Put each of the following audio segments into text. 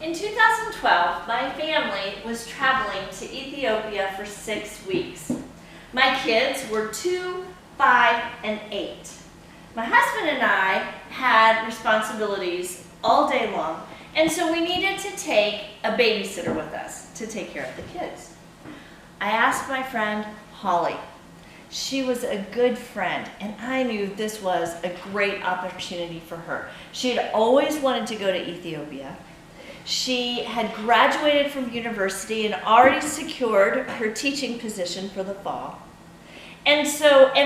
In 2012, my family was traveling to Ethiopia for 6 weeks. My kids were 2, 5, and 8. My husband and I had responsibilities all day long, and so we needed to take a babysitter with us to take care of the kids. I asked my friend Holly. She was a good friend, and I knew this was a great opportunity for her. She had always wanted to go to Ethiopia. She had graduated from university and already secured her teaching position for the fall. And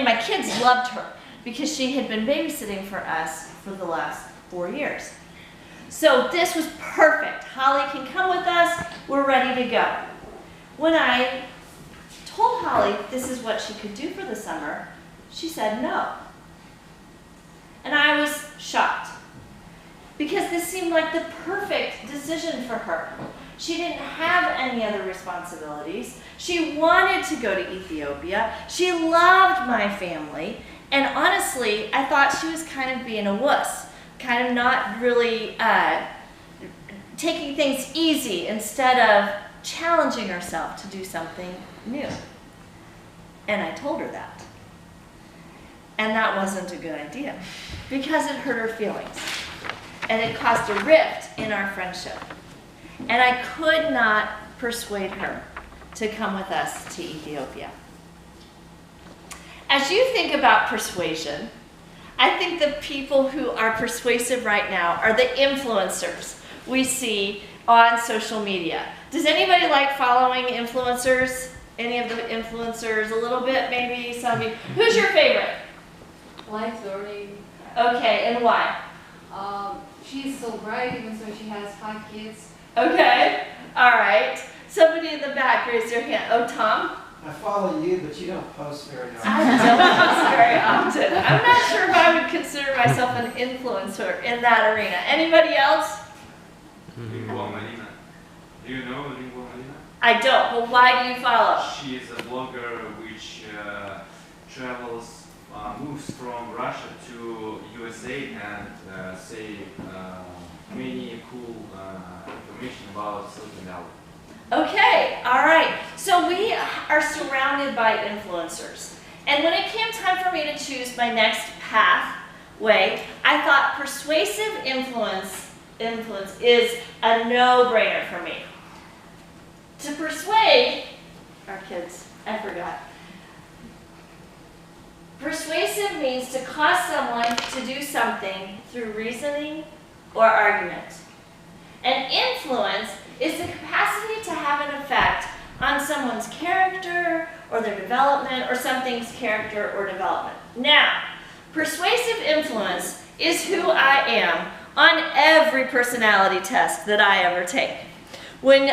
my kids loved her because she had been babysitting for us for the last 4 years. So this was perfect. Holly can come with us. We're ready to go. When I told Holly this is what she could do for the summer, she said no. And I was shocked because this seemed like the perfect decision for her. She didn't have any other responsibilities. She wanted to go to Ethiopia. She loved my family. And honestly, I thought she was kind of being a wuss, kind of not really taking things easy instead of challenging herself to do something new. And I told her that. And that wasn't a good idea because it hurt her feelings. And it caused a rift in our friendship. And I could not persuade her to come with us to Ethiopia. As you think about persuasion, I think the people who are persuasive right now are the influencers we see on social media. Does anybody like following influencers? Any of the influencers? A little bit, maybe some of you. Who's your favorite? Life learning. Okay, and why? She's so bright, even though she has 5 kids. Okay, all right. Somebody in the back, raise their hand. Oh, Tom? I follow you, but you don't post very often. I don't post very often. I'm not sure if I would consider myself an influencer in that arena. Anybody else? Lingua Marina. Do you know Lingua Marina? I don't, but why do you follow? She is a blogger which travels, moves from Russia to USA and say many cool information about Silicon Valley. Okay, all right. So we are surrounded by influencers. And when it came time for me to choose my next pathway, I thought persuasive influence is a no-brainer for me. To persuade, our kids, I forgot. Persuasive means to cause someone to do something through reasoning or argument. And influence is the capacity to have an effect on someone's character or their development or something's character or development. Now, persuasive influence is who I am on every personality test that I ever take. When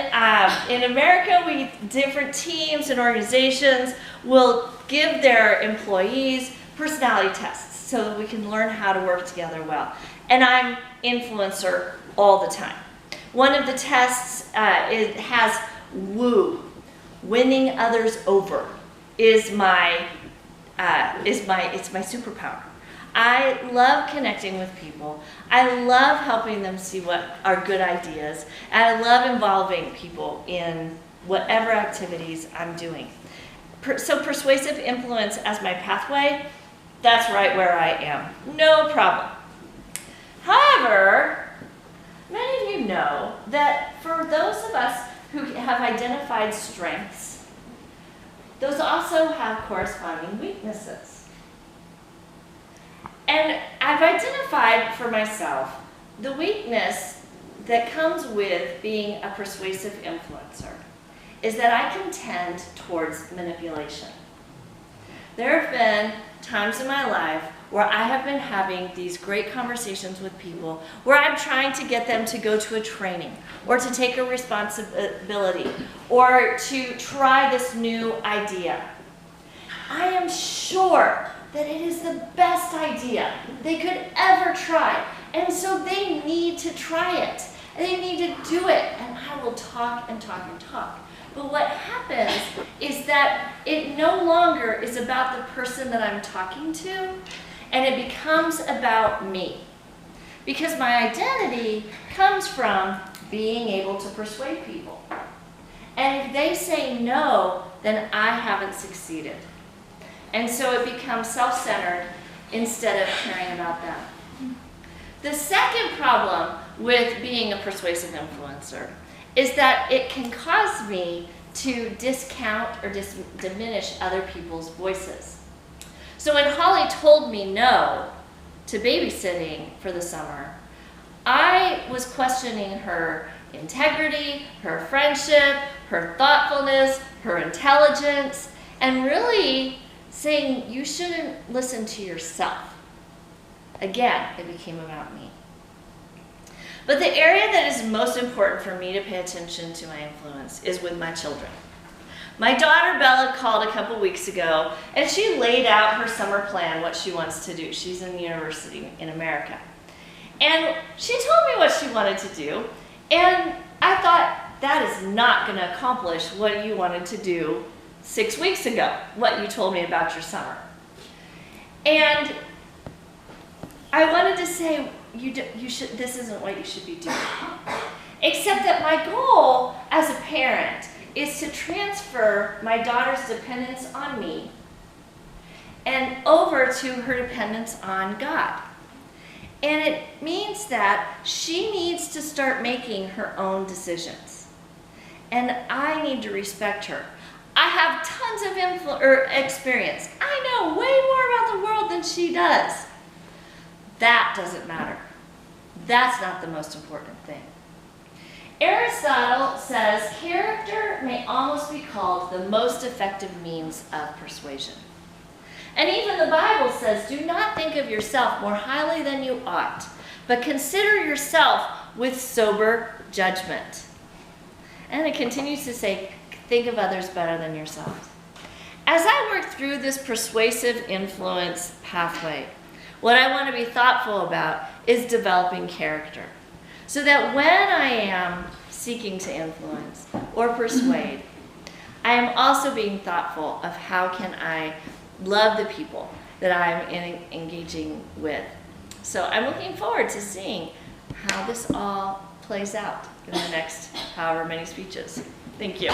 in America, different teams and organizations will give their employees personality tests so that we can learn how to work together well. And I'm influencer all the time. One of the tests it has woo, winning others over, it's my superpower. I love connecting with people. I love helping them see what are good ideas. And I love involving people in whatever activities I'm doing. So persuasive influence as my pathway, that's right where I am. No problem. However, many of you know that for those of us who have identified strengths, those also have corresponding weaknesses. And I've identified for myself the weakness that comes with being a persuasive influencer is that I can tend towards manipulation. There have been times in my life where I have been having these great conversations with people where I'm trying to get them to go to a training or to take a responsibility or to try this new idea. I am sure that it is the best idea they could ever try. And so they need to try it. They need to do it. And I will talk and talk and talk. But what happens is that it no longer is about the person that I'm talking to, and it becomes about me. Because my identity comes from being able to persuade people. And if they say no, then I haven't succeeded. And so it becomes self-centered instead of caring about them. The second problem with being a persuasive influencer is that it can cause me to discount or diminish other people's voices. So when Holly told me no to babysitting for the summer, I was questioning her integrity, her friendship, her thoughtfulness, her intelligence, and really saying you shouldn't listen to yourself. Again, it became about me. But the area that is most important for me to pay attention to my influence is with my children. My daughter Bella called a couple weeks ago and she laid out her summer plan, what she wants to do. She's in university in America. And she told me what she wanted to do, and I thought, that is not going to accomplish what you wanted to do 6 weeks ago, what you told me about your summer. And I wanted to say, this isn't what you should be doing. Except that my goal as a parent is to transfer my daughter's dependence on me and over to her dependence on God. And it means that she needs to start making her own decisions. And I need to respect her. I have tons of experience. I know way more about the world than she does. That doesn't matter. That's not the most important thing. Aristotle says character may almost be called the most effective means of persuasion. And even the Bible says, do not think of yourself more highly than you ought, but consider yourself with sober judgment. And it continues to say, think of others better than yourselves. As I work through this persuasive influence pathway, what I want to be thoughtful about is developing character, so that when I am seeking to influence or persuade, I am also being thoughtful of how can I love the people that I'm engaging with. So I'm looking forward to seeing how this all plays out in the next however many speeches. Thank you.